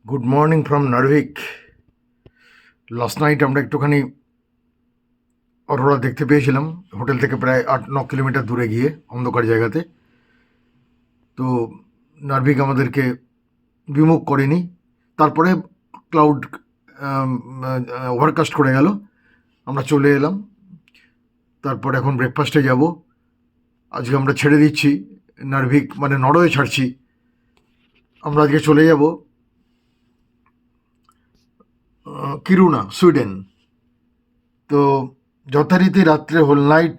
Good morning from Narvik. Last night আমরা একটুখানি অরোরা দেখতে পেয়েছিলাম হোটেল থেকে প্রায় 8-9 কিলোমিটার দূরে গিয়ে অন্ধকার জায়গাতে। তো নার্ভিক আমাদেরকে বিমুখ করেনি। তারপরে ক্লাউড ওভারকাস্ট করে গেল, আমরা চলে এলাম। তারপর এখন ব্রেকফাস্টে যাব। আজকে আমরা ছেড়ে দিচ্ছি নার্ভিক, মানে নরওয়ে ছাড়ছি। আমরা আজকে চলে যাব কিরুনা, সুইডেন। তো যথারীতি রাত্রে হোল নাইট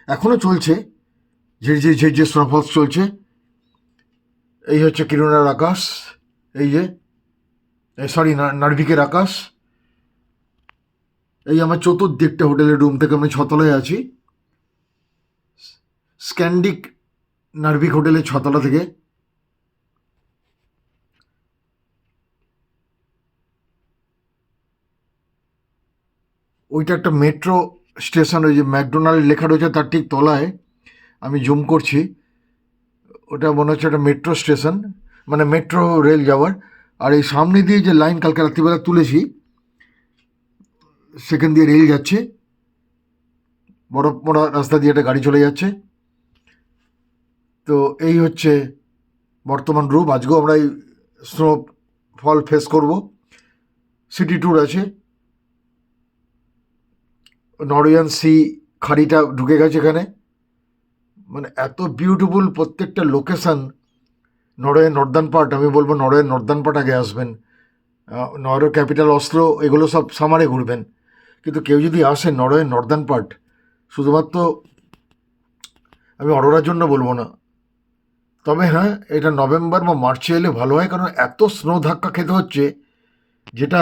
এখনও চলছে, ঝিরঝির ঝিরঝির স্নোফলস চলছে। এই হচ্ছে কিরুনার আকাশ, এই যে সরি নার্ভিকের আকাশ। এই আমার চতুর্দিকটা হোটেলের রুম থেকে আমি ছতলায় আছি, স্ক্যান্ডিক নার্ভিক হোটেলের ছতলা থেকে। ওইটা একটা মেট্রো স্টেশন, ওই যে ম্যাকডোনাল্ড লেখা রয়েছে তার ঠিক তলায় আমি জুম করছি। ওটা মনে হচ্ছে একটা মেট্রো স্টেশন, মানে মেট্রো রেল যাওয়ার। আর এই সামনে দিয়ে যে লাইন কালকে রাত্রিবেলা তুলেছি, সেখান দিয়ে রেল যাচ্ছে, বরফ মোড়া রাস্তা দিয়ে একটা গাড়ি চলে যাচ্ছে। তো এই হচ্ছে বর্তমান রূপ। আজকেও আমরা এই স্নোফল ফেস করব। সিটি ট্যুর আছে, নরওয়েজিয়ান সি খাড়িটা ঢুকে গেছে এখানে। মানে এত বিউটিফুল প্রত্যেকটা লোকেশান। নরওয়ে নর্দার্ন পার্ট, আমি বলবো নরওয়ে নর্দার্ন পার্ট আগে আসবেন। নরওয়ে ক্যাপিটাল অস্লো, এগুলো সব সামারে ঘুরবেন। কিন্তু কেউ যদি আসে নরওয়ে নর্দার্ন পার্ট, শুধুমাত্র আমি অরোরার জন্য বলবো না, তবে হ্যাঁ এটা নভেম্বর বা মার্চে এলে ভালো হয়, কারণ এত স্নো ধাক্কা খেতে হচ্ছে যেটা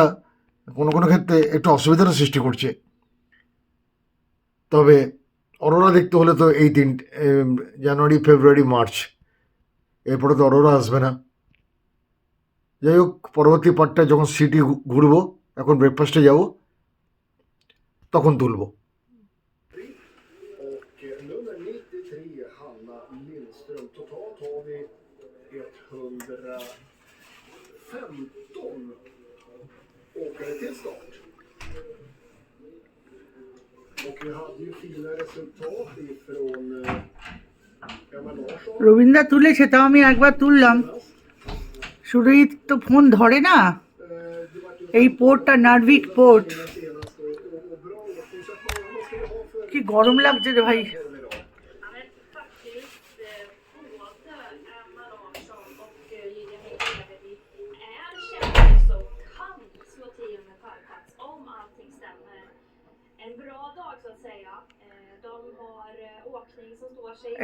কোনো কোনো ক্ষেত্রে একটু অসুবিধারও সৃষ্টি করছে। তবে অরোরা দেখতে হলে তো এই জানুয়ারি, ফেব্রুয়ারি, মার্চ, এরপরে তো অরোরা আসবে না। যাই হোক, পরবর্তী পার্টটা যখন সিটি ঘুরবো, এখন ব্রেকফাস্টে যাব, তখন তুলব। রবীন্দ্র তুলেছে, তাও আমি একবার তুললাম। সুরজিৎ তো ফোন ধরে না। এই পোর্টটা নার্ভিক পোর্ট। কি গরম লাগছে রে ভাই।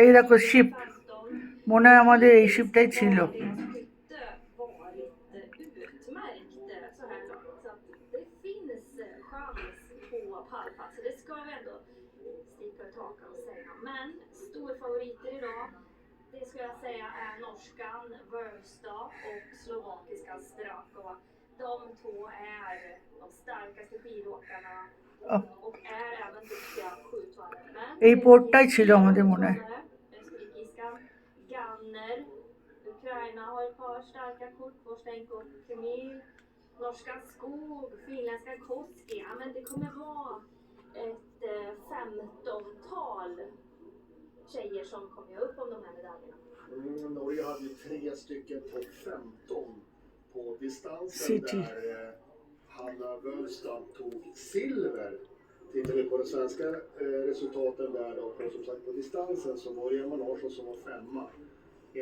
এই দেখো শিপ, মনে হয় আমাদের এই শিপটাই ছিল। Det skulle jag säga är norskan Wörstad och slovakiskan Strakova. De två är de starkaste skidåkarna och är även duktiga skjutvarare. এই পোর্টটাই ছিল আমাদের মনে হয়। Österrikiskan Ganner, Ukraina har ett par starka kort, Vorstenko Kemil, norskan Skog, finländska Koski. Ja, men det kommer vara ett 15-tal tjejer som kommer upp om de här medaljerna. Norge hade ju 3 stycken topp 15 på distansen City. där Hanna Wörstad tog silver. Tittar vi på de svenska resultaten där då, som sagt på distansen, så var det Emma Larsson som var 5:a.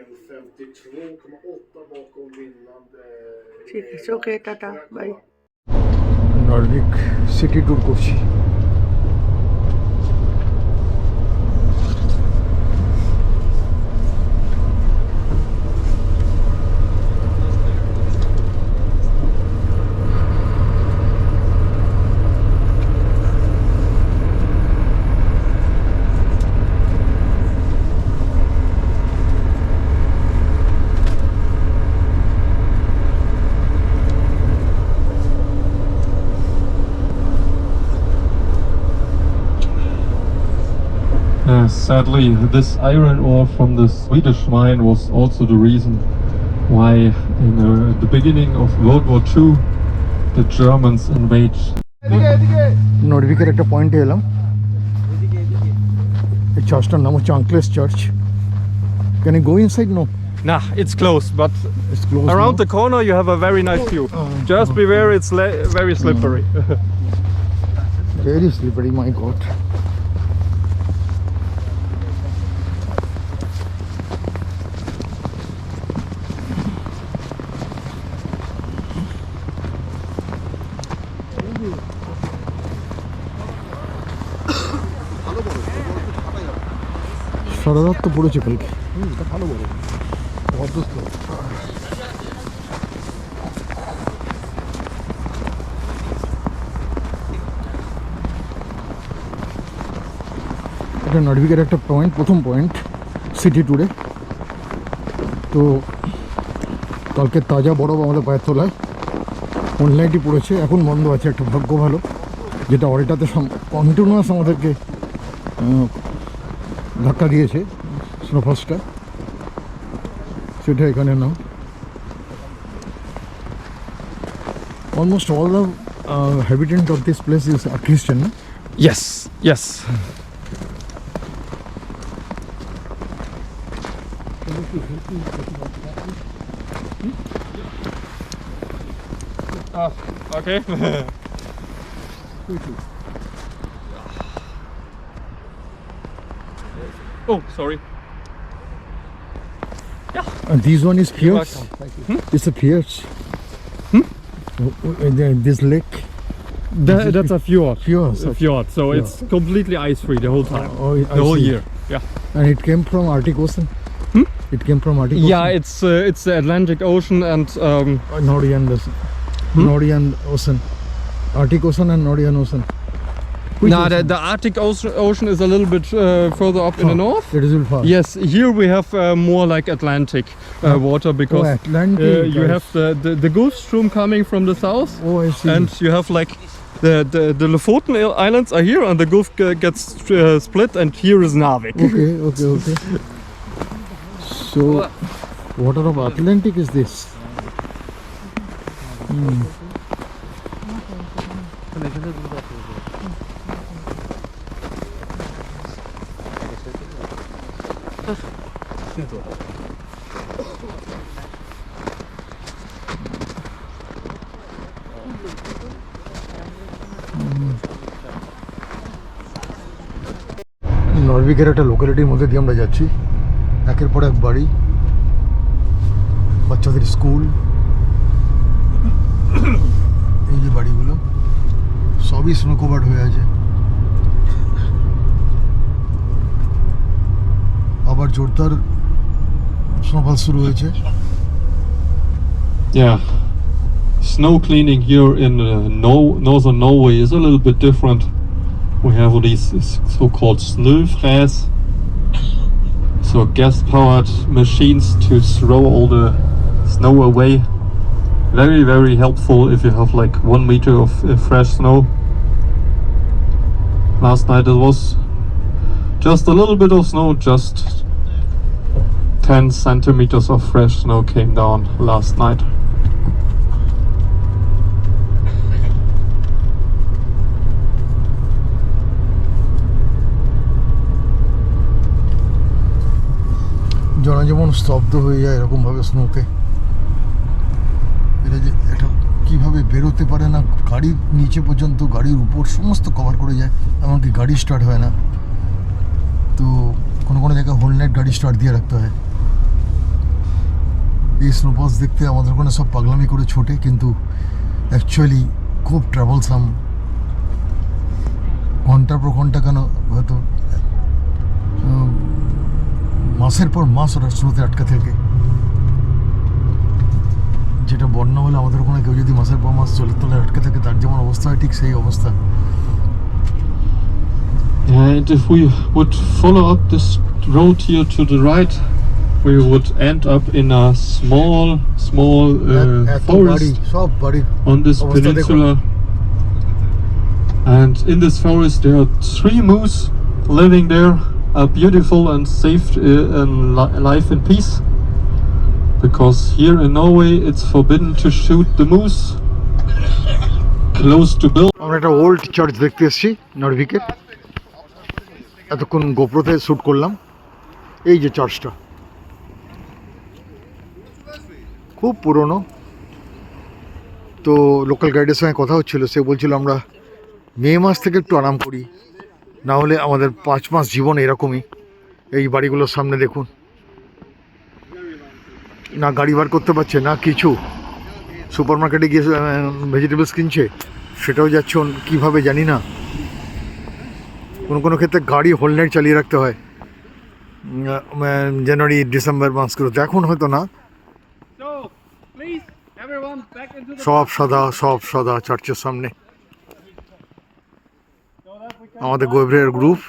1:52,8 bakom vinnande. ঠিক আছে, ওকে, tata, by. নার্ভিক city tour করছি। Sadly, this iron ore from the Swedish mine was also the reason why in the beginning of World War II the Germans invade. নরভিকের একটা পয়েন্টে এলাম। এই চার্চটার নাম হচ্ছে আঙ্কলেস church. Can I go inside? No, Nah, it's closed, but it's close. around the corner you have a very nice view. Just beware, it's very slippery. Very slippery, my God. সারা রাত তো পড়েছে কালকে। ভালো বড় অবস্থা। এটা নরভিকের একটা পয়েন্ট, প্রথম পয়েন্ট সিটি ট্যুরে। তো কালকে তাজা বরফ আমাদের পায়ের তলায় অনলাইনটি পড়েছে, এখন বন্ধ আছে। একটা ভাগ্য ভালো, যেটা অল্টাতে কন্টিনিউয়াস আমাদেরকে ধাক্কা দিয়েছে স্নোফলসটা, সেটা এখানে না। Almost all the habitant of this place is Christian, না? Yes, yes. Okay. Oh, sorry. And this one is You're Pierce. welcome. It's a Pierce. This lake. That's a fjord. Fjord. A fjord. So it's completely ice free the whole time. Oh, I The whole see. year. Yeah. And it came from Arctic Ocean. It came from Arctic Yeah, Ocean. it's the Atlantic Ocean and Nordian Ocean. Nordian Ocean. Arctic Ocean and Nordian Ocean. Which nah, ocean? the Arctic Ocean is a little bit further up in the north. It is far. Yes, here we have more like Atlantic water because Oh, Atlantic. you guys. have the Gulf Stream coming from the south, Oh, I see. and you have like the Lofoten Islands are here, and the Gulf gets split, and here is Narvik. Okay. So, water of Atlantic is this? নরভিকের একটা লোকালিটির মধ্যে দিয়ে আমরা যাচ্ছি। একের পর এক বাড়ি, বাচ্চাদের স্কুল, এই যে বাড়িগুলো সবই স্নো কভার্ড হয়ে আছে। আবার জোরদার স্নোফল শুরু হয়েছে। Yeah, snow cleaning here in northern Norway is a little bit different. We have these so-called snøfræs, so gas-powered machines to throw all the snow away. Very, very helpful if you have like 1 meter of fresh snow. Last night it was just a little bit of snow, just 10 centimeters of fresh snow came down last night. জনজীবন স্তব্ধ হয়ে যায় এরকমভাবে স্নোতে। এটা যে এটা কীভাবে বেরোতে পারে না, গাড়ির নিচে পর্যন্ত, গাড়ির উপর সমস্ত কভার করে যায়, এমনকি গাড়ি স্টার্ট হয় না। তো কোনো কোনো জায়গায় হোল নাইট গাড়ি স্টার্ট দিয়ে রাখতে হয়। এই স্নোফলস দেখতে আমাদের ওখানে সব পাগলামি করে ছোটে, কিন্তু অ্যাকচুয়ালি খুব ট্রাভেলসাম। ঘন্টার পর ঘন্টা কেন হয়তো মাসের পর মাস ওরা স্নোতে আটকা থাকে। যেটা বন্যা হলে আমাদের ওখানে কেউ যদি মাসের পর মাস জলের তলায় আটকে থাকে, তার যেমন অবস্থা হয় ঠিক সেই অবস্থা। And if we would follow up this road here to the right, we would end up in a small এত বাড়ি, forest সব বাড়ির on this অবস্থা দেখুন। peninsula. And in this forest there are 3 moose living there, are beautiful and safe in life in peace. because here in Norway it's forbidden to shoot the moose close to buildings. আমরা একটা old church দেখতে এসেছি নরভিকের, এতক্ষণ গোপ্রোতে shoot করলাম। এই যে চার্চটা খুব পুরনো। তো লোকাল গাইডের সঙ্গে কথা হচ্ছিল, সে বলছিল আমরা মে মাস থেকে একটু আরাম করি, না হলে আমাদের 5 মাস জীবন এরকমই। এই বাড়িগুলোর সামনে দেখুন, না গাড়ি বার করতে পারছে না কিছু, সুপার মার্কেটে গিয়ে ভেজিটেবলস কিনছে, সেটাও যাচ্ছে কীভাবে জানি না। কোনো ক্ষেত্রে গাড়ি হোল নাইট চালিয়ে রাখতে হয় জানুয়ারি ডিসেম্বর মাসগুলোতে, এখন হয়তো না। সব সাদা চার্চের সামনে। আমাদের গোবরের গ্রুপ,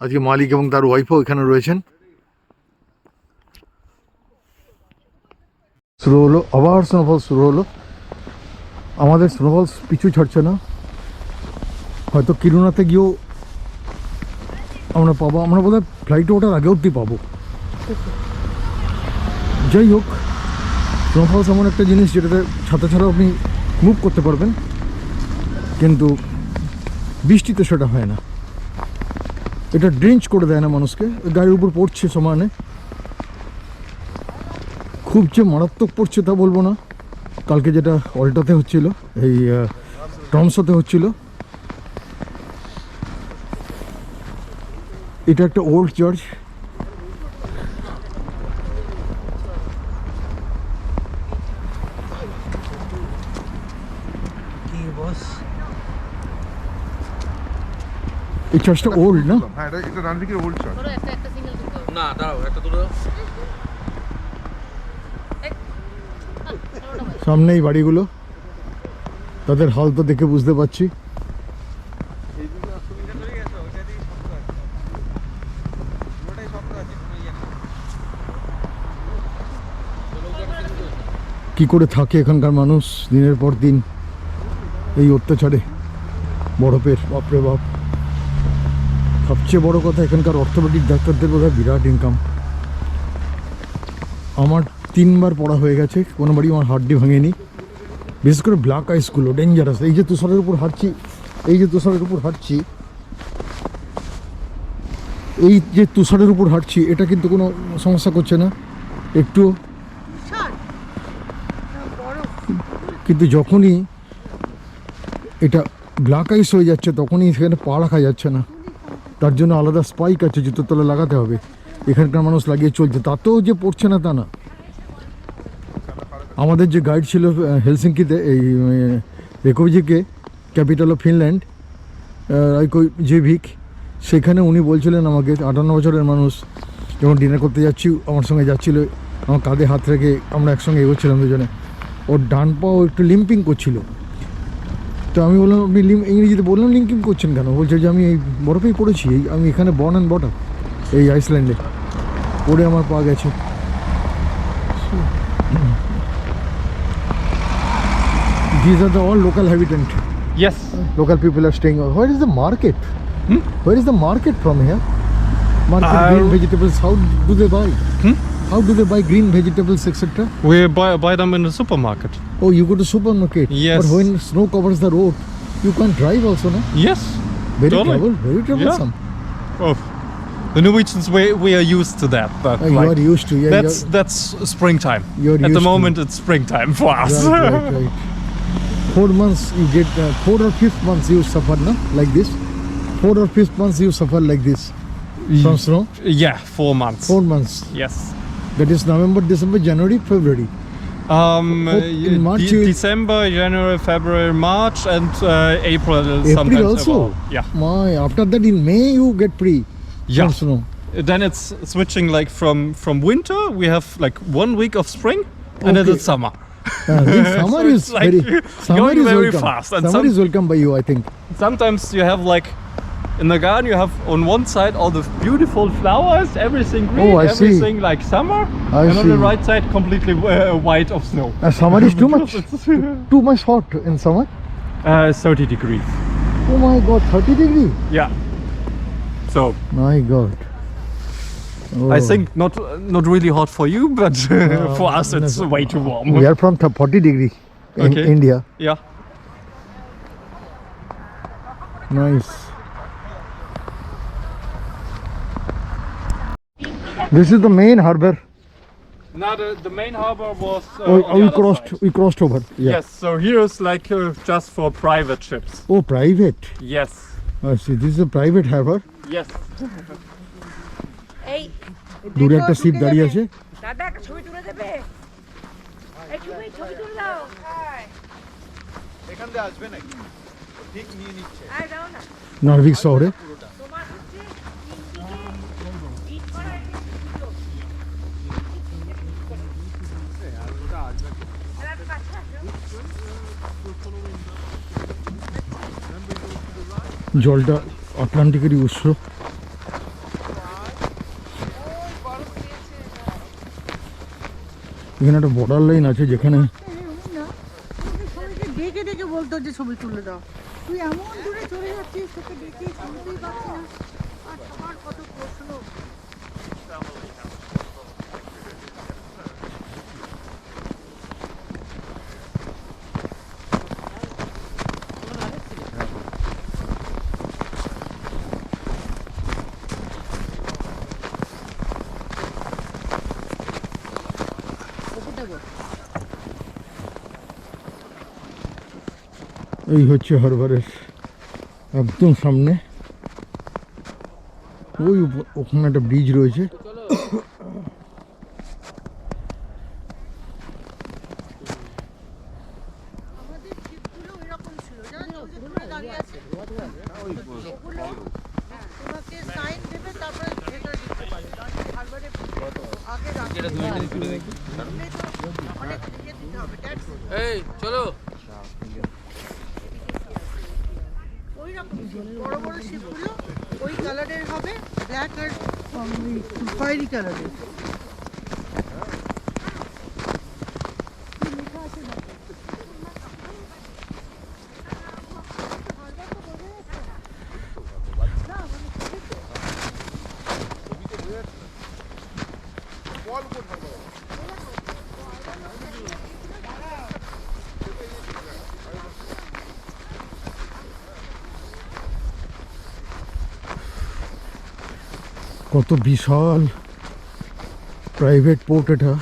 আজকে মালিক এবং তার ওয়াইফও এখানে রয়েছেন। শুরু হলো, আবার স্নোফল শুরু হলো। আমাদের স্নোফল পিছু ছাড়ছে না, হয়তো কিরুনাতে গিয়েও আমরা পাবো, আমরা বোধহয় ফ্লাইটে ওঠার আগে অবধি পাবো। যাই হোক, স্নোফলস এমন একটা জিনিস যেটাতে ছাতা ছাড়াও আপনি মুভ করতে পারবেন, কিন্তু বৃষ্টিতে সেটা হয় না। এটা ড্রেঞ্চ করে দেয় না মানুষকে, গাড়ির উপর পড়ছে সমানে। খুব যে মারাত্মক পড়ছে তা বলবো না, কালকে যেটা অল্টাতে হচ্ছিল, এই টমসতে হচ্ছিল। এটা একটা ওল্ড চার্চ, এই চার্চটা ওল্ড না? হ্যাঁ, এটা রানভিকের ওল্ড চার্চ। না দাঁড়াও, একটা তুলে দাও। সামনে এই বাড়িগুলো, তাদের হাল তো দেখে বুঝতে পারছি। কি করে থাকে এখানকার মানুষ দিনের পর দিন এই অত্যাচারে, বরফের, বাপরে বাপ। সবচেয়ে বড় কথা, এখানকার অর্থোপেডিক ডাক্তারদের বোধহয় বিরাট ইনকাম। আমার 3 বার পড়া হয়ে গেছে, কোনো বাড়ি আমার হাড্ডি ভাঙেনি। বিশেষ করে ব্ল্যাক আইসগুলো ডেঞ্জারাস। এই যে তুষারের উপর হাঁটছি, এই যে তুষারের উপর হাঁটছি, এই যে তুষারের উপর হাঁটছি, এটা কিন্তু কোনো সমস্যা করছে না একটু। কিন্তু যখনই এটা ব্ল্যাক আইস হয়ে যাচ্ছে, তখনই সেখানে পা রাখা যাচ্ছে না। তার জন্য আলাদা স্পাইক আছে, জুতোর তলে লাগাতে হবে। এখানকার মানুষ লাগিয়ে চলছে, তাতেও যে পড়ছে না তা না। আমাদের যে গাইড ছিল হেলসিঙ্কিতে, এই রেকোভিকে, ক্যাপিটাল অফ ফিনল্যান্ড, রাইকোভিক, সেখানে উনি বলছিলেন আমাকে, 58 বছরের মানুষ, যখন ডিনার করতে যাচ্ছি আমার সঙ্গে যাচ্ছিল, আমার কাঁধে হাত রেখে আমরা একসঙ্গে এগোচ্ছিলাম দুজনে। ওর ডান পাও একটু লিম্পিং করছিল। তো আমি বললাম, আপনি ইংরেজিতে বললাম লিম্পিং করছেন কেন? বলছে যে আমি এই বরফেই পড়েছি, আমি এখানে বর্ন অ্যান্ড বটম, এই আইসল্যান্ডে পড়ে আমার পা গেছে। These are all local habitant. Yes. Local people are staying. Where is the market? Where is the market from here? Market green vegetables. How do they buy? How do they buy green vegetables, etc.? We buy them in the supermarket. Oh, you go to supermarket. Yes. But when snow covers the road, you can't drive also, no? Yes. Very Totally. very troublesome. Oh, the Norwegians we are used to that. But You like, are used to. Yeah, that's springtime. You're At used the to. moment, it's springtime for us. Right. 4 months you get 4 or 5th months you suffer, no? Like this. 4 or 5th months you suffer like this from snow. Yeah, 4 months. 4 months. Yes. That is November, December, January, February. In March you- December, January, February, March, and April. April sometimes also. about. Yeah. My, after that in May you get free. Yeah. From snow. Then it's switching like from winter. We have like 1 week of spring, and then Okay. it's summer. Then summer So is it's like very summer going is very welcome. fast, and Summer is welcome by you, I think. Sometimes you have like in the garden you have on one side all the beautiful flowers, everything green, Oh, I see. everything like summer, I and on the see. right side completely white of snow. Summer is too much. Too much hot in summer. 30 degrees. Oh my God, 30 degree. Yeah. So My God. I think not really hot for you, but for us it's way too warm. We are from 40 degree in Okay. India. Yeah. Nice. This is the main harbor. Now the main harbor was We crossed over. Yeah. Yes, so here is like just for private ships. Oh, private. Yes. I see. This is a private harbor. Yes. এই দূরে একটা sheep দাঁড়িয়ে আছে। দাদা একটা ছবি তুলে দেবে এই ছবি তুলে দাও এখান দিয়ে আসবে নাকি ঠিক নিয়ে নিচ্ছে আয় দাও না নার্ভিক শহরে। তোমার হচ্ছে ইন্ডিকে ইট করা জলটা আটলান্টিকেরই উৎস। এখানে একটা বর্ডার লাইন আছে যেখানে সবাইকে ডেকে ডেকে বলতো যে ছবি তুলে দাও তুই এমন দূরে চলে যাচ্ছিস তোকে ডেকে তুলতেই পারছি না আর সবার কত প্রশ্ন এই হচ্ছে হারবারের একদম সামনে। ওই ওখানে একটা ব্রিজ রয়েছে। আমাদের শিপগুলো এরকম ছিল জানো ওই যে দূরে দাঁড়িয়ে আছে ওগুলো তোমাকে সাইন দেবে তারপরে ভেতরে ঢুকতে পারে কারণ হারবারে আগে রাখতে অনেক ইয়ে দিতে হবে ট্যাক্স এই চলো ওই রকম বড় বড় শিপগুলো ওই কালারের হবে ব্ল্যাক আর খয়েরি কালারের কত বিশাল প্রাইভেট পোর্ট এটা।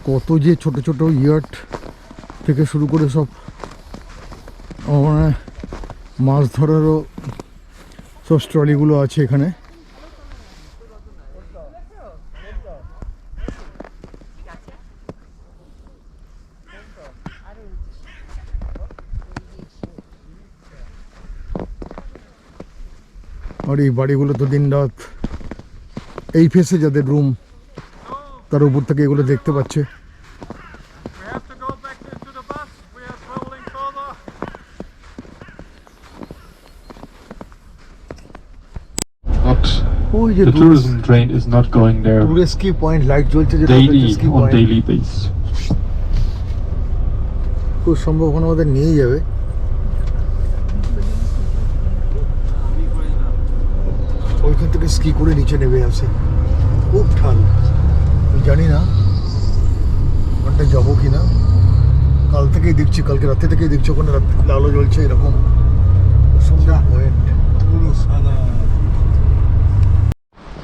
কত যে ছোট ছোট ইয়াট থেকে শুরু করে সব মানে মাছ ধরারও সব স্ট্রলিগুলো আছে এখানে। আর এই বাড়িগুলো তো দিন রাত এই ফেসে যাদের রুম তার উপর থেকে এগুলো দেখতে পাচ্ছে। We have to go back into the bus. We are traveling further. Not ওই যে the tourism train is not going there tourist point light জ্বলছে যেটা daily ski on point daily basis. খুব সম্ভব ওখানে আমাদের নিয়ে যাবে। ওইখান থেকে স্কি করে নিচে নেমে আসে। খুব ঠাল। আমি জানি না ওখানটা যাবো কি না। কাল থেকেই দেখছি, কালকে রাতে থেকেই দেখছি ওখানে আলো জ্বলছে এরকম সুন্দর পয়েন্ট।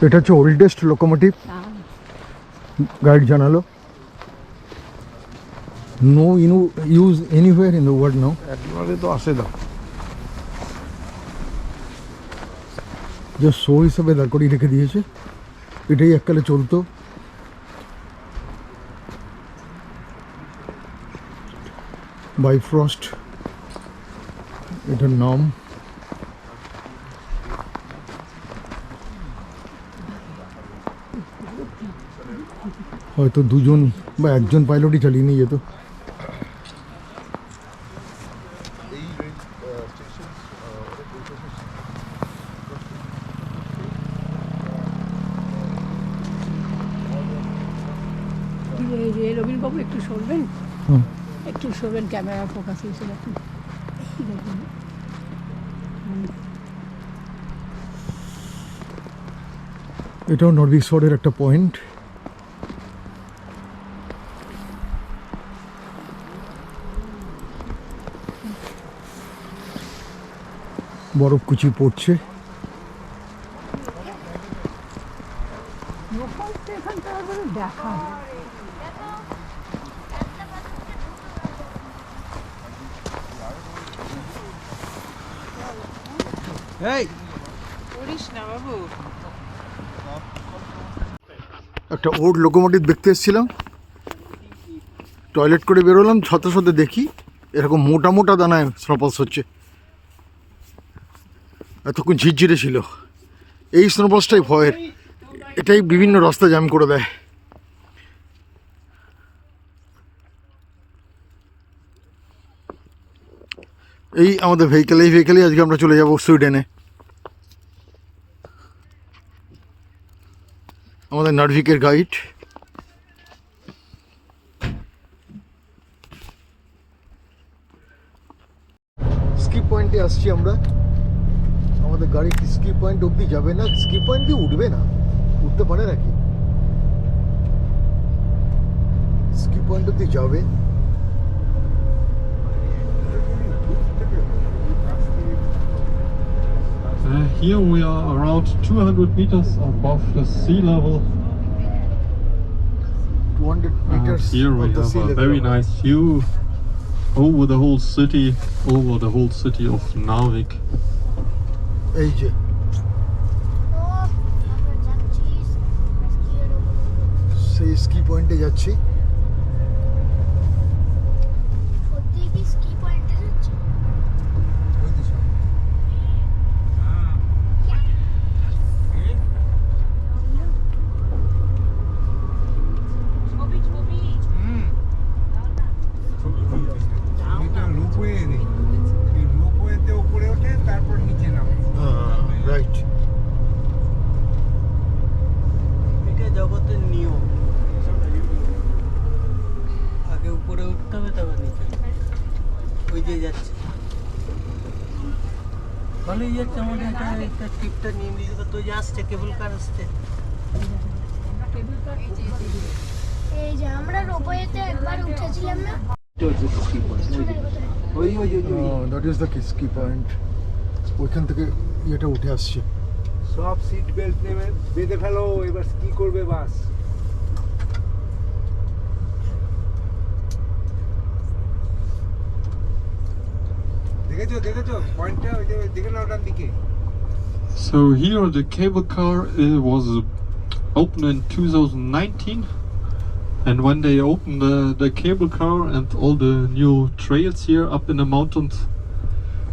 এটা হচ্ছে ওল্ডেস্ট লোকোমোটিভ। গাইড জানালো no use anywhere in the world now. একবারে তো আসে না যে শো হিসাবে দাঁড় করিয়ে রেখে দিয়েছে। এটাই এককালে চলতো। বাইফ্রস্ট এটার নাম। হয়তো দুজন বা একজন পাইলটই চালিয়ে নিয়ে যেত। রবীন্দ্রবাবু একটু সরবেন হুম। একটু সরবেন ক্যামেরা ফোকাস হয়েছে দেখুন দেখুন এটাও নর্ডিক শহরের একটা পয়েন্ট। বরফ কুচি পড়ছে। লোকাল স্টেশনটা একবারে দেখা এই একটা ওল্ড লোকোমোটিভ দেখতে এসেছিলাম, টয়লেট করে বেরোলাম, সাথে সাথে দেখি এরকম মোটা মোটা দানায় স্নোফলস হচ্ছে। এতক্ষণ ঝিরঝিরে ছিল। এই স্নোফলসটাই ভয়ের, এটাই বিভিন্ন রাস্তা জ্যাম করে দেয়। এই আমাদের ভেহিকেল, এই ভেহিকেলেই আজকে আমরা চলে যাব সুইডেনে। আমাদের নার্ভিকের গাইড। স্কি পয়েন্টে আসছি আমরা। আমাদের গাড়ি কি স্কি পয়েন্ট অবধি যাবে না? স্কি পয়েন্ট দিয়ে উঠবে না? উঠতে পারে নাকি? স্কি পয়েন্ট অবধি যাবে। Here we are around 200 meters above the sea level. 200 meters Here we of the have sea a level. very nice view over the whole city of Narvik. এই যে সেই স্কি পয়েন্টে যাচ্ছি। এটা রোপওয়ে নেই, এই রোপওয়েতে উপরে ওঠে তারপর নিচে নামে। রাইট। এটা জগতের নিয়ম, আগে উপরে উঠতে হবে তারপর নিচে। ওই যে যাচ্ছে, ভালোই যাচ্ছে আমাদের। একটা ট্রিপটা নিয়ে নিতে পারতো। ওই যে আসছে কেবল কার আসছে। এই যে আমরা রোপওয়েতে একবার উঠেছিলাম না, that is the ski point. ওইখান থেকে ইয়েটা উঠে আসছে। সব সিট বেল্ট নেমে বেঁধে ফেলো, এবার স্কি করবে বাস। দেখেছো পয়েন্টটা? ওই যে দেখে না ওটার দিকে। So here the cable car was opened in 2019, and when they opened the cable car and all the new trails here up in the mountains,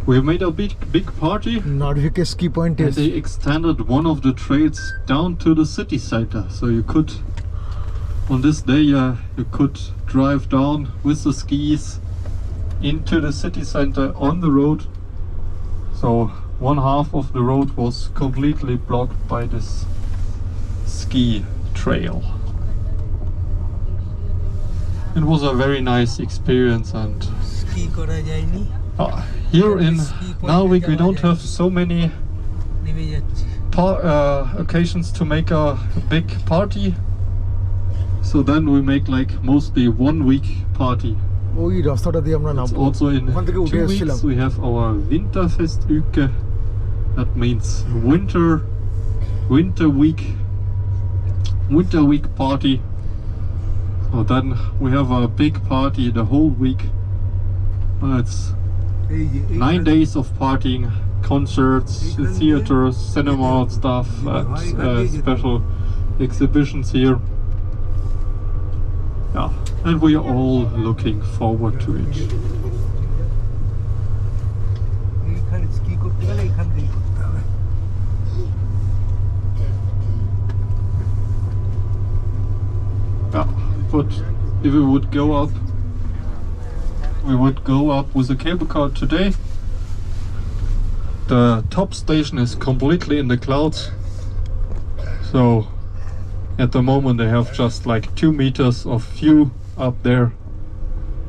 we made a big party. নার্ভিকে স্কি পয়েন্টে And they extended one of the trails down to the city center, so you could, on this day, you could drive down with the skis into the city center on the road. So one half of the road was completely blocked by this ski trail. It was a very nice experience, and ski করা যায়নি, here in Narvik we don't have so many নেমে যাচ্ছে। occasions to make a big party, so then we make like mostly 1 week party. ওই রাস্তাটা দিয়ে আমরা It's নামবো। also in ওখান থেকে উঠে 2 এসেছিলাম। weeks we have our Winterfestuke. That means winter week party. So then we have a big party the whole week. It's এই যে 9 days of partying, concerts, theaters, cinema stuff, and special exhibitions here. Yeah, and we are all looking forward to it. এইখানে ski করতে গেলে এখান থেকে করতে হবে। Yeah, but if we would go up with a cable car today. The top station is completely in the clouds, so at the moment they have just like 2 meters of view up there.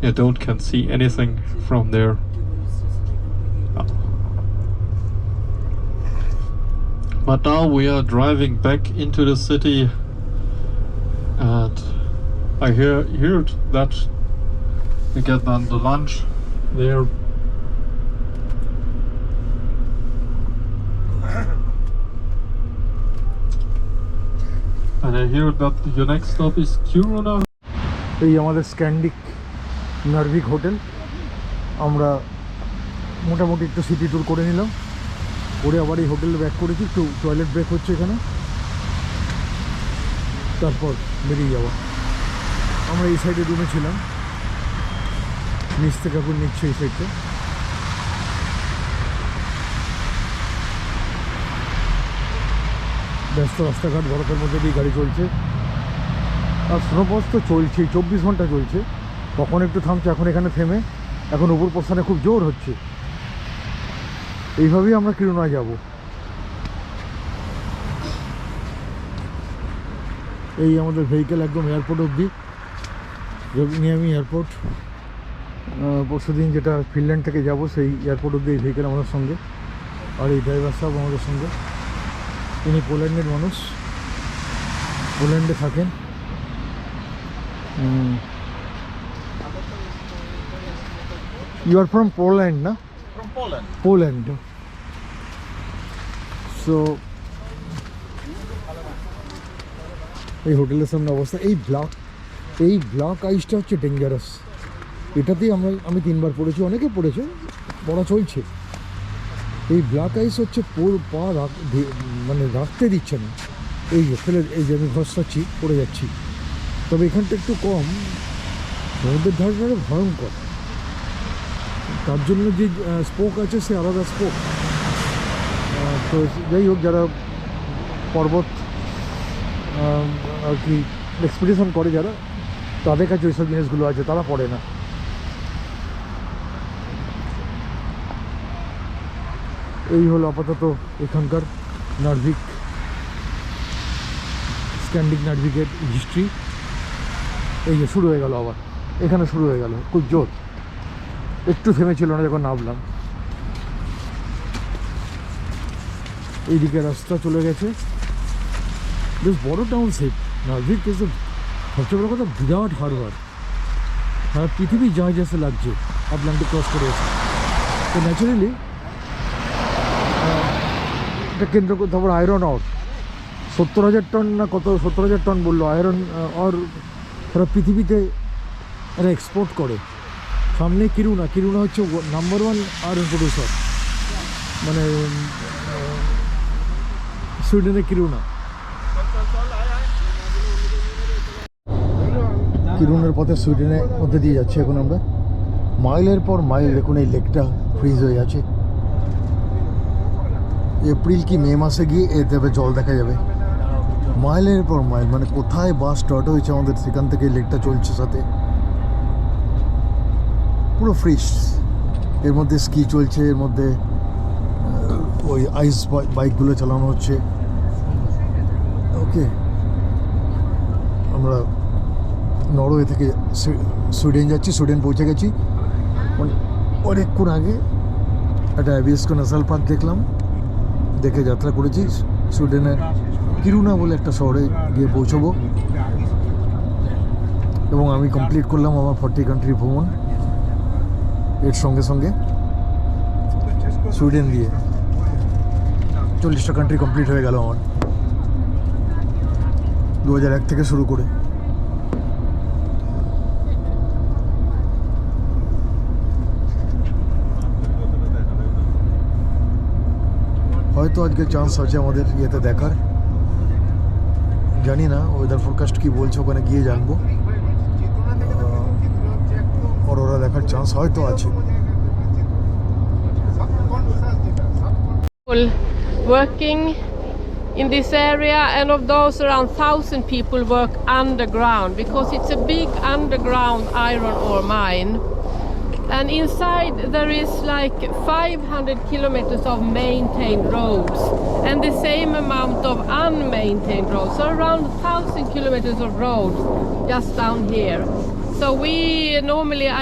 You can see anything from there. But now we are driving back into the city, and I heard that we get then the lunch there. And I hear that your next stop is Kiruna. এই আমাদের স্ক্যান্ডিক নার্ভিক hotel. আমরা মোটামুটি একটু city tour করে নিলাম, করে আবার এই হোটেলে ব্যাক করেছি। একটু টয়লেট ব্রেক হচ্ছে এখানে, তারপর বেরিয়ে যাবো। আমরা এই সাইডে রুমে ছিলাম, নিচ থেকে এখন নিচ্ছে এই সাইডটা। ব্যস্ত রাস্তাঘাট, বরফের মধ্যে দিয়ে গাড়ি চলছে, আর স্নোপথ তো চলছেই, 24 ঘন্টা চলছে। কখন একটু থামছে, এখন এখানে থেমে এখন উপর প্রস্থানে খুব জোর হচ্ছে। এইভাবেই আমরা কিরুনায় যাব। এই আমাদের ভেহিকেল একদম এয়ারপোর্ট অবধি, রবিনিয়ামি এয়ারপোর্ট। পরশুদিন যেটা ফিনল্যান্ড থেকে যাব সেই এয়ারপোর্ট অবধি এই ভেহিকেল আমাদের সঙ্গে। আর এই ড্রাইভার সাহেব আমাদের সঙ্গে, তিনি পোল্যান্ডের মানুষ, পোল্যান্ডে থাকেন। You are from Poland, na? From Poland. Poland. So, এই হোটেলের সামনে অবস্থা, এই ব্ল্যাক আইসটা হচ্ছে ডেঞ্জারাস। এটাতেই আমি 3বার পড়েছি, অনেকে পড়েছে, পড়া চলছে। এই ব্ল্যাক আইস হচ্ছে পা মানে রাখতে দিচ্ছে না। এই যে ফেলে, এই যে আমি ঘষাচ্ছি, পড়ে যাচ্ছি। তবে এখানটা একটু কম, সমুদ্রের ধারে ভয়ঙ্কর। তার জন্য যে স্পোক আছে সে আলাদা স্পোক। তো যাই হোক, যারা পর্বত আর কি এক্সপিডিশন করে, যারা, তাদের কাছে ওইসব জিনিসগুলো আছে, তারা পড়ে না। এই হলো আপাতত এখানকার নার্ভিক, স্ক্যান্ডিক নার্ভিকের হিস্ট্রি। এই যে শুরু হয়ে গেল, আবার এখানে শুরু হয়ে গেল খুব জোর। একটু থেমেছিল না যখন নামলাম। এইদিকে রাস্তা চলে গেছে, বেশ বড় টাউনশিপ। নার্ভিক ইজ সবচেয়ে বড় কথা, বিরাট হারবার। সারা পৃথিবী জাহাজ এসে লাগছে, আটলান্টিক ক্রস করে এসে। তো ন্যাচারালি এটা কেন্দ্র করে, তারপর আয়রন অর 70,000 টন না কত, 70,000 টন বললো আয়রন অর সারা পৃথিবীতে এরা এক্সপোর্ট করে। সামনে কিরুনা হচ্ছে নাম্বার 1 আয়রন প্রডিউসার, মানে সুইডেনের কিরুনার পথে সুইডেনের মধ্যে দিয়ে যাচ্ছে এখন আমরা। মাইলের পর মাইল দেখুন, এই লেকটা ফ্রিজ হয়ে আছে। এপ্রিল কি মে মাসে গিয়ে এতে জল দেখা যাবে। মাইলের পর মাইল, মানে কোথায় বাস স্টার্ট হয়েছে আমাদের, সেখান থেকে লেকটা চলছে সাথে, পুরো ফ্রিজ। এর মধ্যে স্কি চলছে, এর মধ্যে ওই আইস বাইকগুলো চালানো হচ্ছে। ওকে, আমরা নরওয়ে থেকে সুইডেন যাচ্ছি, সুইডেন পৌঁছে গেছি। অনেকক্ষণ আগে একটা অ্যাবিস্কো ন্যাশনাল পার্ক দেখলাম, দেখে যাত্রা করেছি। সুইডেনের কিরুনা বলে একটা শহরে গিয়ে পৌঁছবো, এবং আমি কমপ্লিট করলাম আমার 40 কান্ট্রি ভ্রমণ। এর সঙ্গে সঙ্গে সুইডেন দিয়ে 40টা কান্ট্রি কমপ্লিট হয়ে গেল আমার, 2001 থেকে শুরু করে। হয়তো আজকে চান্স আছে আমাদের ইয়েতে দেখার, জানি না ওয়েদার ফোরকাস্ট কি বলছে, ওখানে গিয়ে জানবো। অরোরা দেখার চান্স হয়তো আছে। Working in this area, and of those around 1,000 people work underground because it's a big underground iron ore mine. And inside there is like 500 kilometers of maintained roads and the same amount of unmaintained roads, so around 1,000 kilometers of roads just down here. So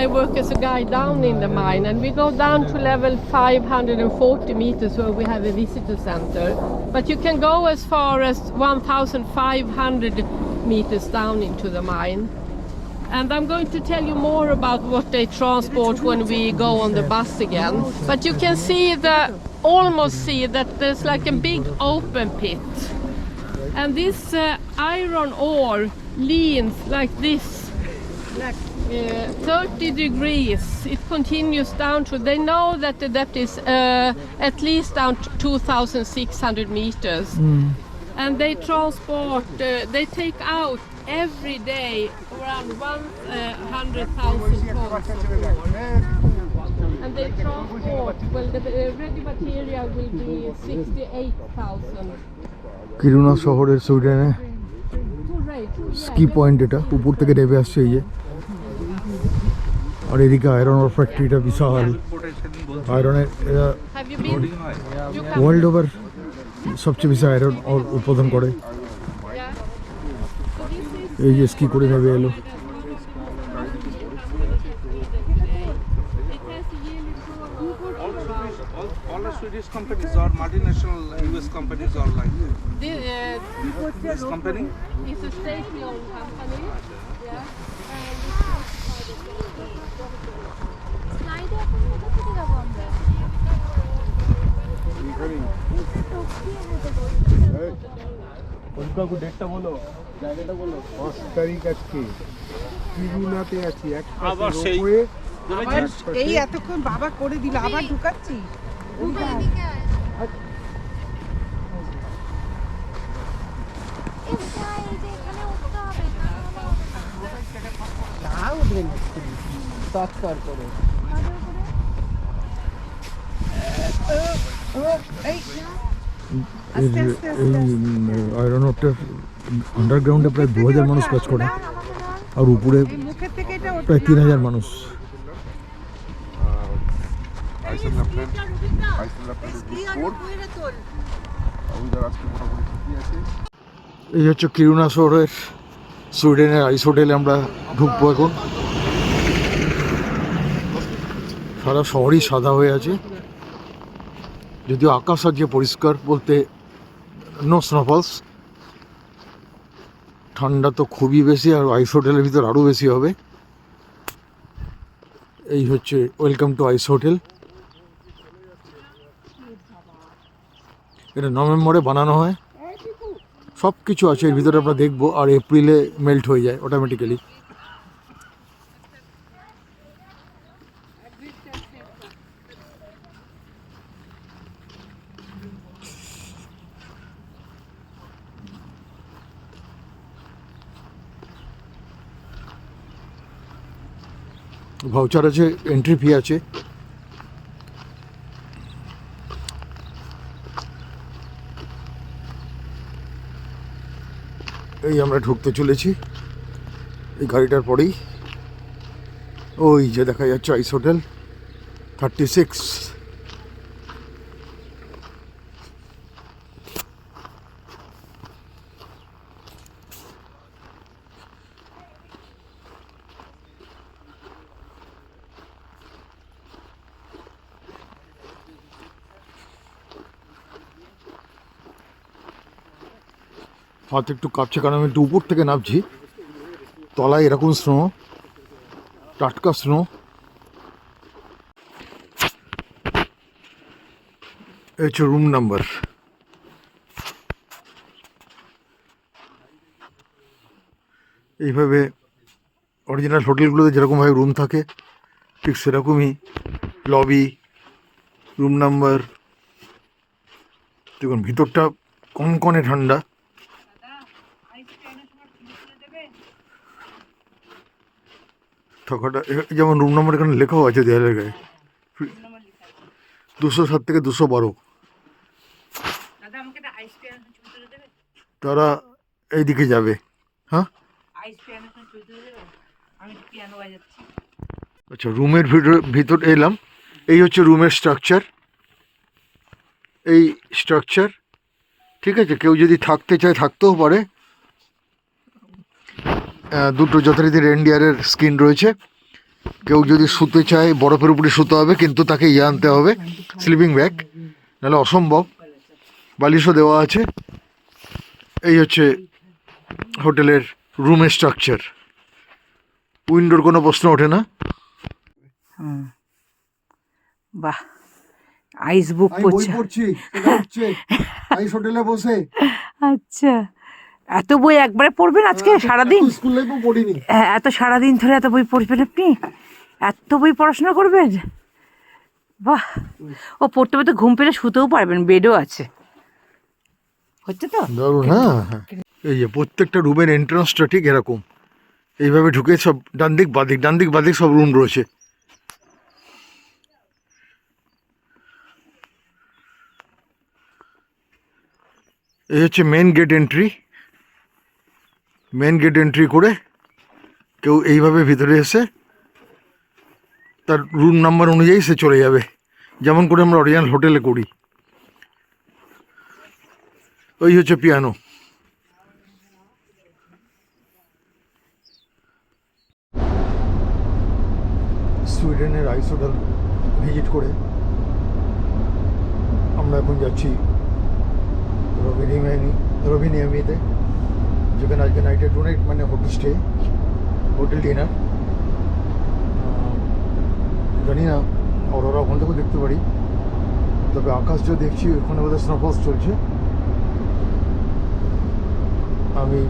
I work as a guide down in the mine, and we go down to level 540 meters where we have a visitor center. But you can go as far as 1,500 meters down into the mine. And I'm going to tell you more about what they transport when we go on the bus again. But you can see almost see that there's like a big open pit. And this iron ore leans like this, 30 degrees. It continues down to, they know that the depth is at least down to 2,600 meters. And they transport, they take out every day around 100,000 tons of ore. And they transport, well, the ready material will be 68,000. কিরুনা শহরের সুইডেনে ski point, এটা উপর থেকে নেমে আসছে এই যে। আর এদিকে iron ওর ফ্যাক্টরিটা বিশাল, আয়রনের এরা Have you been? You come. World over সবচেয়ে বেশি আয়রন ওর উৎপাদন করে। Yeah. So this is এই যে স্কি করে নেমে এলো। it has a yearly turnover. All the Swedish companies or multinational US companies are like this company. It's a state-owned company. Yeah. স্লাইডে এখন কোথা থেকে যাবো আমরা? ডেটটা বলো, জায়গাটা বলো। 10 তারিখ আজকে কিরুনাতে আছি, আবার সেই এই এতক্ষণ বাবা করে দিল, আবার ঢুকাচ্ছি। তৎকর করে এই আয়রন ওরটার আন্ডারগ্রাউন্ডে প্রায় 2000 মানুষ কাজ করে, আর উপরে মুখের থেকে এটা প্রায় 3000 মানুষ। এই হচ্ছে কিরুনা শহরের সুইডেনের আইস হোটেলে আমরা ঢুকবো এখন। সারা শহরই সাদা হয়ে আছে, যদিও আকাশ আজকে পরিষ্কার বলতে নো স্নোফলস। ঠান্ডা তো খুবই বেশি, আর আইস হোটেলের ভিতর আরও বেশি হবে। এই হচ্ছে ওয়েলকাম টু আইস হোটেল। এটা নভেম্বরে বানানো হয়, সব কিছু আছে এর ভিতরে আমরা দেখবো, আর এপ্রিলে মেল্ট হয়ে যায় অটোমেটিক্যালি। ভাউচার আছে, এন্ট্রি ফি আছে। এই আমরা ঢুকতে চলেছি এই গাড়িটার পরেই। ওই যে দেখা যাচ্ছে আইস হোটেল 36। হাত একটু কাঁপছে কারণ আমি একটু উপর থেকে নামছি। তলায় এরকম স্নো, টাটকা স্নো। এই হচ্ছে রুম নাম্বার। এইভাবে অরিজিনাল হোটেলগুলোতে যেরকমভাবে রুম থাকে ঠিক সেরকমই লবি, রুম নাম্বার। দেখুন ভিতরটা কনকনে ঠান্ডা। থাকাটা যেমন রুম নাম্বার এখানে লেখাও আছে দেয়ালের গায়ে, 207 থেকে 212। তারা এইদিকে যাবে। হ্যাঁ আচ্ছা, রুমের ভিতর এলাম। এই হচ্ছে রুমের স্ট্রাকচার, এই স্ট্রাকচার। ঠিক আছে, কেউ যদি থাকতে চায় থাকতেও পারে। দুটো যথারীতি রেনডিয়ারের স্কিন রয়েছে। কেউ যদি শুতে চায় বরফের উপরে শুতে হবে, কিন্তু তাকে আনতে হবে স্লিপিং ব্যাগ, নাহলে অসম্ভব। বালিশও দেওয়া আছে। এই হচ্ছে হোটেলের রুমের স্ট্রাকচার। উইন্ডোর কোনো প্রশ্ন ওঠে না। বাহ, আইস বুক বই পড়ছি আইস হোটেলে বসে। আচ্ছা, এত বই একবারে পড়বেন আজকে সারাদিন? স্কুল লাইফও পড়িনি। এত সারাদিন ধরে এত বই পড়বেন আপনি? এত বই পড়াশোনা করবেন? বাহ, ও পড়তে পড়তে ঘুম পেলে শুতেও পারবেন, বেডও আছে, হচ্ছে তো দারুণ। হ্যাঁ, এই যে প্রত্যেকটা রুমের এন্ট্রান্সটা ঠিক এরকম, এইভাবে ঢুকে সব ডান দিক বাদিক সব রুম রয়েছে। এই হচ্ছে মেন গেট এন্ট্রি করে কেউ এইভাবে ভিতরে এসে তার রুম নাম্বার অনুযায়ী সে চলে যাবে, যেমন করে আমরা অরিজিনাল হোটেলে করি। ওই হচ্ছে পিয়ানো। সুইডেনের আইস হোটেল ভিজিট করে আমরা এখন যাচ্ছি রবিনিয়ামিতে, যেখানে আজকে নাইটে 2 নাইট মানে হোটেল ডিনার। জানি না অরোরা ওখান থেকেও দেখতে পারি, তবে আকাশ যা দেখছি ওখানে বোধহয় স্নোফল চলছে। আমি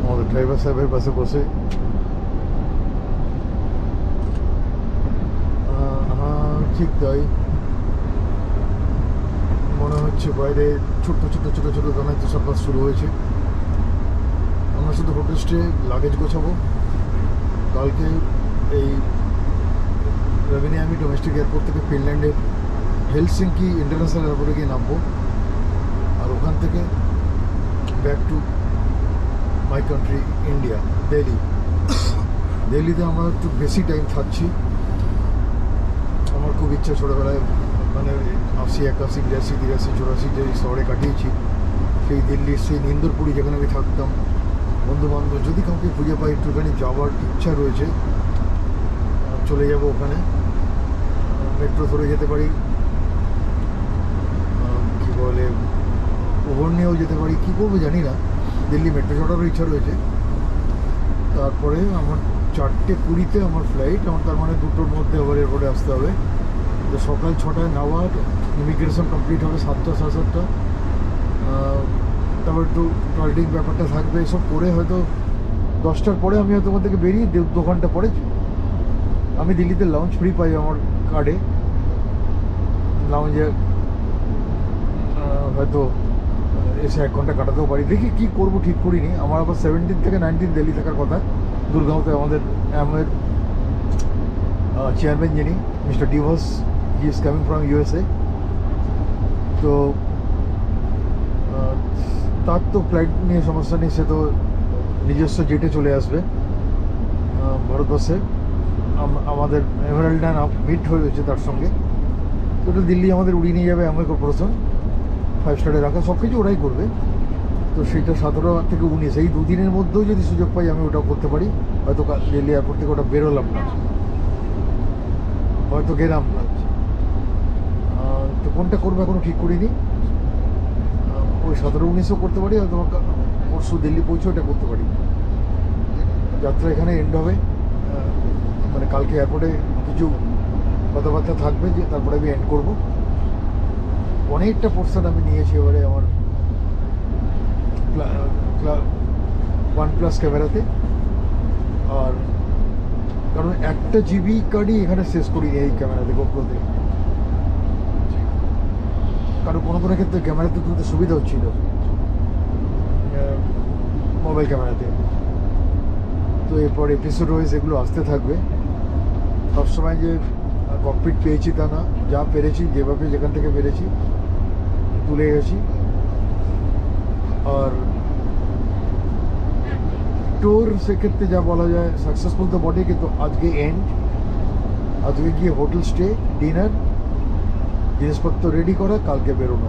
আমাদের ড্রাইভার সাহেবের পাশে বসে ঠিক তাই মনে হচ্ছে। বাইরে ছোট্ট দোকানে তো সব কাজ শুরু হয়েছে। আমরা শুধু হোটেল স্টে লাগেজ গোছাবো। কালকে এই রবিনিয়ামি ডোমেস্টিক এয়ারপোর্ট থেকে ফিনল্যান্ডের হেলসিঙ্কি ইন্টারন্যাশনাল এয়ারপোর্টে গিয়ে নামবো, আর ওখান থেকে back to my country India, দিল্লিতে আমরা একটু বেশি টাইম থাকছি। আমার খুব ইচ্ছা, ছোটোবেলায় মানে 80, 81, 82, 83, 84 যে শহরে কাটিয়েছি, সেই দিল্লির সেই ইন্দরপুরি যেখানে আমি থাকতাম, বন্ধুবান্ধব যদি কাউকে খুঁজে পাই একটুখানি যাওয়ার ইচ্ছা রয়েছে। চলে যাব ওখানে, মেট্রো ধরে যেতে পারি, কী বলে ওভার নিয়েও যেতে পারি, কী করবো জানি না। দিল্লি মেট্রো চড়ারও ইচ্ছা রয়েছে। তারপরে আমার 4:20 আমার ফ্লাইট, আমার তার মানে 2টোর মধ্যে আবার এয়ারপোর্টে আসতে হবে। তো সকাল 6টায় নামার, ইমিগ্রেশন কমপ্লিট হবে 7টা, 7:30। তারপর একটু টয়লেটিং ব্যাপারটা থাকবে, এসব করে হয়তো 10টার পরে আমি হয়তো ওখান থেকে বেরিয়ে 2 ঘন্টা পরে আমি দিল্লিতে লাউঞ্জ ফ্রি পাই আমার কার্ডে। লাউঞ্জে হয়তো এসে 1 ঘন্টা কাটাতেও পারি, দেখি কী করবো ঠিক করিনি। আমার আবার 17 থেকে 19 দিল্লি থাকার কথা। দুর্গাঁওতে আমাদের অ্যামের চেয়ারম্যান যিনি Mister DeVos, he is coming from USA। তো তার তো ফ্লাইট নিয়ে সমস্যা নেই, সে তো নিজস্ব জেটে চলে আসবে ভারতবর্ষে। আমাদের এমারাল্ড মিট হয়েছে তার সঙ্গে। তো ওটা দিল্লি আমাদের উড়িয়ে নিয়ে যাবে আমের কর্পোরেশন, 5 স্টারে রাখা, সব কিছু ওরাই করবে। তো সেইটা 17 থেকে 19, এই 2 দিনের মধ্যেও যদি সুযোগ পাই আমি ওটাও করতে পারি। হয়তো দিল্লি এয়ারপোর্ট থেকে ওটা বেরোলাম না, হয়তো গেলাম না। তো কোনটা করবো এখনও ঠিক করিনি। ওই 17-19ও করতে পারি, হয়তো পরশু দিল্লি পৌঁছে ওটা করতে পারি। যাত্রা এখানে এন্ড হবে, মানে কালকে এয়ারপোর্টে কিছু কথাবার্তা থাকবে, যে তারপরে আমি এন্ড করবো। অনেকটা পোর্শন আমি নিয়েছি এবারে আমার OnePlus ক্যামেরাতে। আর কারণ একটা GB কার্ডই এখানে শেষ করিনি এই ক্যামেরাতে, গোপ্রোতে। কারণ কোনো ক্ষেত্রে ক্যামেরাতে তুলতে সুবিধা হচ্ছিল মোবাইল ক্যামেরাতে। তো এরপর এপিসোড ওয়াইজ এগুলো আসতে থাকবে। সবসময় যে ককপিট পেয়েছি তা না, যা পেরেছি যেভাবে যেখান থেকে পেরেছি তুলে গেছি। আর ট্যুর সেক্ষেত্রে যা বলা যায় সাকসেসফুল তো বটে, কিন্তু আজকে এন্ড, আজকে গিয়ে হোটেল স্টে, ডিনার, জিনিসপত্র রেডি করা, কালকে বেরোনো।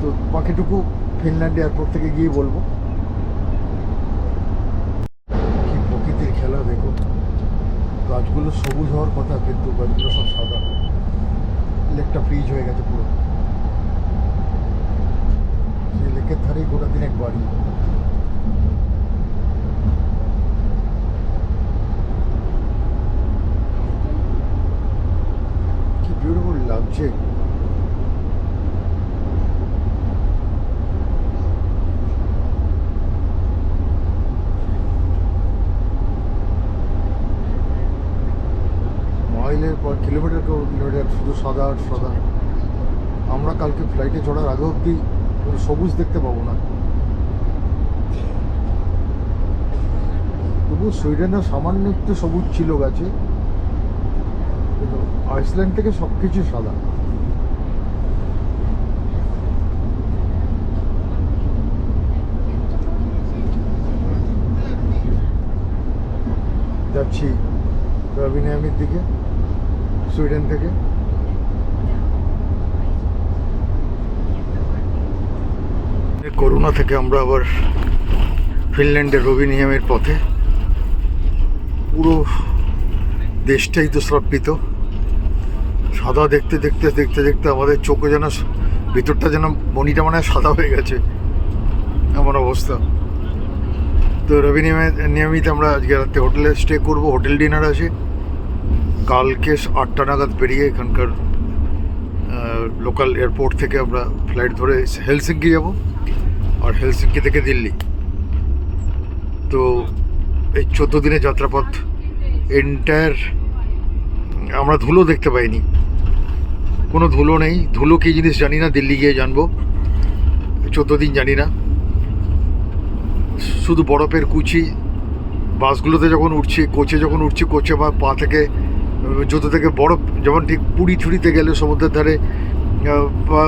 তো বাকিটুকু ফিনল্যান্ড এয়ারপোর্ট থেকে গিয়ে বলবো। কি প্রকৃতির খেলা দেখো, গাছগুলো সবুজ হওয়ার কথা কিন্তু গাছগুলো সব সাদা। লেকটা ফ্রিজ হয়ে গেছে পুরো। সেই লেকের ধারেই গোটা দিনের বাড়ি। কি বিউটিফুল লাগছে। মাইলের পর কিলোমিটার কিলোমিটার শুধু সাদা আর সাদা। আমরা কালকে ফ্লাইটে চড়ার আগে অব্দি সবুজ দেখতে পাবো না। তবু সুইডেনের সামান্য একটু সবুজ ছিল গাছে, কিন্তু আইসল্যান্ড থেকে সব কিছু সাদা। যাচ্ছি রবিনিয়ামের দিকে সুইডেন থেকে। করোনা থেকে আমরা আবার ফিনল্যান্ডের রবিনিয়ামের পথে। পুরো দেশটাই তো শ্রাপিত সাদা। দেখতে দেখতে দেখতে দেখতে আমাদের চোখে যেন ভিতরটা যেন মনিটা মানে সাদা হয়ে গেছে, এমন অবস্থা। তো রবিনিয়ামিতে আমরা আজকে রাত্রে হোটেলে স্টে করবো। হোটেল ডিনার আছে। কালকে 8টা নাগাদ বেরিয়ে এখানকার লোকাল এয়ারপোর্ট থেকে আমরা ফ্লাইট ধরে হেলসিঙ্কি যাব, আর হেলসিঙ্কি থেকে দিল্লি। তো এই 14 দিনের যাত্রাপথ এন্টায়ার আমরা ধুলো দেখতে পাইনি, কোনো ধুলো নেই। ধুলো কী জিনিস জানি না, দিল্লি গিয়ে জানবো। 14 দিন জানি না, শুধু বরফের কুচি। বাসগুলোতে যখন উঠছি, কোচে যখন উঠছি, কোচে বা পা থেকে জুতো থেকে বরফ, যেমন ঠিক পুরী ছুরিতে গেলে সমুদ্রের ধারে বা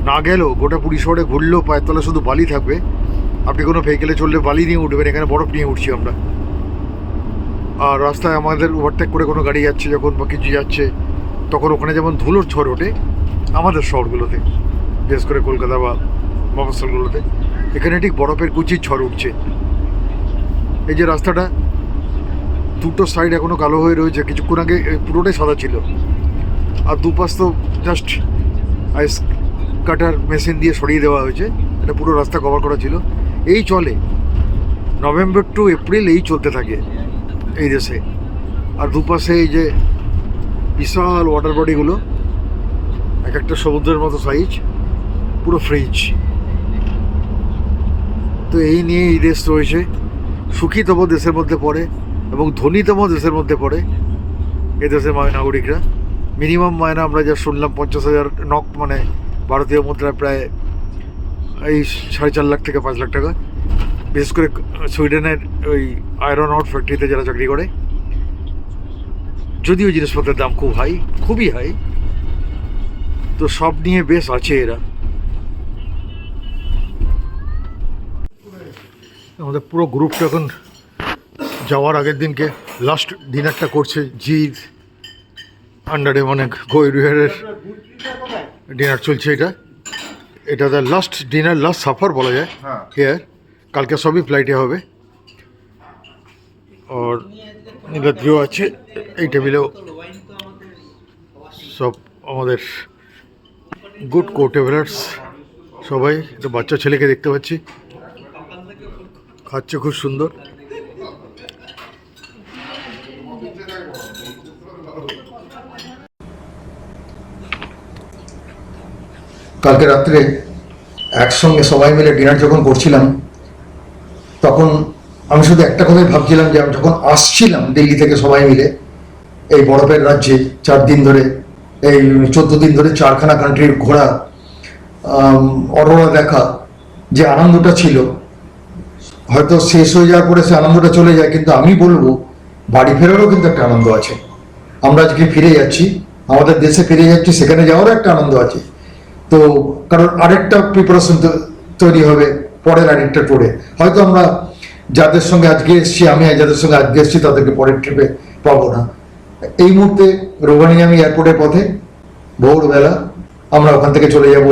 না গেলেও গোটা পুরী শহরে ঘুরলেও পায়ের তলা শুধু বালি থাকবে। আপনি কোনো ভেহিকেলে চললে বালি নিয়ে উঠবেন, এখানে বরফ নিয়ে উঠছি আমরা। আর রাস্তায় আমাদের ওভারটেক করে কোনো গাড়ি যাচ্ছে যখন বা কিছু যাচ্ছে, তখন ওখানে যেমন ধুলোর ঝড় ওঠে আমাদের শহরগুলোতে, বিশেষ করে কলকাতা বা মফস্বলগুলোতে, এখানে ঠিক বরফের কুচির ঝড় উঠছে। এই যে রাস্তাটা দুটো সাইড এখনও কালো হয়ে রয়েছে, কিছুক্ষণ আগে পুরোটাই সাদা ছিল। আর দুপাশ তো জাস্ট আইস কাটার মেশিন দিয়ে সরিয়ে দেওয়া হয়েছে, এটা পুরো রাস্তা কভার করা ছিল। এই চলে নভেম্বর টু এপ্রিল, এই চলতে থাকে এই দেশে। আর দুপাশে এই যে বিশাল ওয়াটার বডিগুলো, এক একটা সমুদ্রের মতো সাইজ, পুরো ফ্রিজ। তো এই নিয়ে এই দেশ রয়েছে। সুখীতম দেশের মধ্যে পড়ে এবং ধনীতম দেশের মধ্যে পড়ে এই দেশের নাগরিকরা। মিনিমাম মায়না আমরা যা শুনলাম 50,000 নক, মানে ভারতীয় মুদ্রায় প্রায় এই 4.5 লাখ থেকে 5 লাখ টাকা। বিশেষ করে সুইডেনের ওই আয়রন আউট ফ্যাক্টরিতে যারা চাকরি করে, যদিও জিনিসপত্রের দাম খুব হাই, খুবই হাই। তো সব নিয়ে বেশ আছে এরা। আমাদের পুরো গ্রুপটা এখন যাওয়ার আগের দিনকে লাস্ট ডিনারটা করছে জির আন্ডারে, মানে গৈরিয়ারের ডিনার চলছে। এটা the last dinner, last suffer বলা যায় হিয়ার। কালকে সবই ফ্লাইটে হবে। আর নীলাদ্রিও আছে এই টেবিলেও, সব আমাদের গুড কো ট্রাভেলার্স সবাই। একটা বাচ্চা ছেলেকে দেখতে পাচ্ছি, খাচ্ছে খুব সুন্দর। কালকে রাত্রে একসঙ্গে সবাই মিলে ডিনার যখন করছিলাম, তখন আমি শুধু একটা কথাই ভাবছিলাম যে আমি যখন আসছিলাম দিল্লি থেকে সবাই মিলে এই বরফের রাজ্যে 4 দিন ধরে, এই 14 দিন ধরে 4খানা কান্ট্রির ঘোরা, অরোরা দেখা, যে আনন্দটা ছিল, হয়তো শেষ হয়ে যাওয়ার পরে সে আনন্দটা চলে যায়। কিন্তু আমি বলবো বাড়ি ফেরারও কিন্তু একটা আনন্দ আছে। আমরা আজকে ফিরে যাচ্ছি, আমাদের দেশে ফিরে যাচ্ছি, সেখানে যাওয়ারও একটা আনন্দ আছে। তো কারণ আরেকটা প্রিপারেশন তৈরি হবে পরের আরেকটা ট্যুরে। হয়তো আমরা যাদের সঙ্গে আজকে এসেছি, আমি যাদের সঙ্গে আজকে এসেছি, তাদেরকে পরের ট্রিপে পাবো না। এই মুহূর্তে রোভানিয়ামি এয়ারপোর্টের পথে ভোরবেলা আমরা ওখান থেকে চলে যাব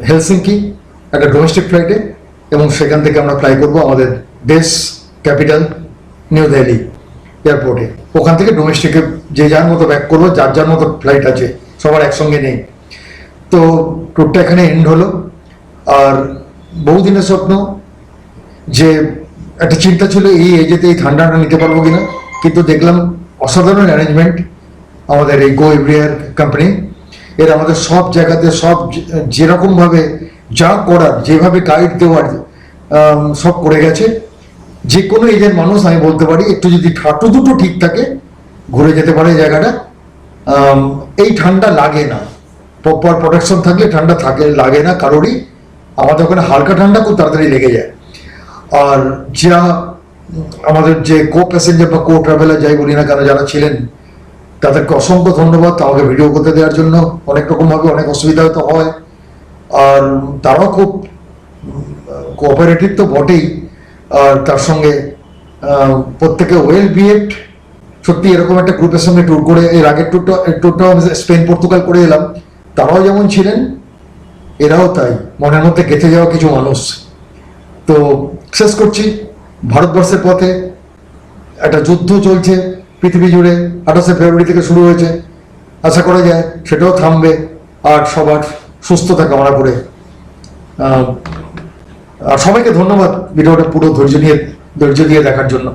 হেলসিঙ্কি একটা ডোমেস্টিক ফ্লাইটে, এবং সেখান থেকে আমরা ফ্লাই করব আমাদের দেশ ক্যাপিটাল নিউ দিল্লি এয়ারপোর্টে। ওখান থেকে ডোমেস্টিকে যে যার মতো ব্যাক করবো, যার যার মতো ফ্লাইট আছে, সবার একসঙ্গে নেই। তো ট্যুরটা এখানে এন্ড হলো। আর বহুদিনের স্বপ্ন, যে একটা চিন্তা ছিল এই এজেতে এই ঠান্ডাটা নিতে পারবো কিনা, কিন্তু দেখলাম অসাধারণ অ্যারেঞ্জমেন্ট আমাদের এই গো এভরিওয়্যার কোম্পানি। এর আমাদের সব জায়গাতে সব যেরকমভাবে যা করার, যেভাবে গাইড দেওয়ার সব করে গেছে। যে কোনো এজের মানুষ আমি বলতে পারি একটু যদি হাঁটু দুটো ঠিক থাকে ঘুরে যেতে পারে জায়গাটা। এই ঠান্ডা লাগে না, প্রপার প্রোটেকশন থাকলে ঠান্ডা লাগে না কারোরই। আমাদের ওখানে হালকা ঠান্ডা খুব তাড়াতাড়ি লেগে যায়। আর যা আমাদের যে কো প্যাসেঞ্জার বা কো ট্রাভেলার যাই বলি না কেন যারা ছিলেন, তাদেরকে অসংখ্য ধন্যবাদ আমাকে ভিডিও করতে দেওয়ার জন্য। অনেক রকমভাবে অনেক অসুবিধা হয়তো হয়, আর তারাও খুব কোঅপারেটিভ তো বটেই। আর তার সঙ্গে প্রত্যেকে ওয়েল বিহেভড। সত্যি এরকম একটা গ্রুপের সঙ্গে ট্যুর করে, এর আগের ট্যুরটাও আমি স্পেন পর্তুগাল করে এলাম, তারাও যেমন ছিলেন এরাও তাই, মনের মধ্যে গেঁথে যাওয়া কিছু মানুষ। তো শেষ করছি, ভারতবর্ষের পথে একটা যুদ্ধ চলছে পৃথিবী জুড়ে, 28শে ফেব্রুয়ারি থেকে শুরু হয়েছে। আশা করা যায় সেটাও থামবে, আর সবার সুস্থতা কামনা করে। আর সবাইকে ধন্যবাদ ভিডিওটা পুরো ধৈর্য দিয়ে দেখার জন্য।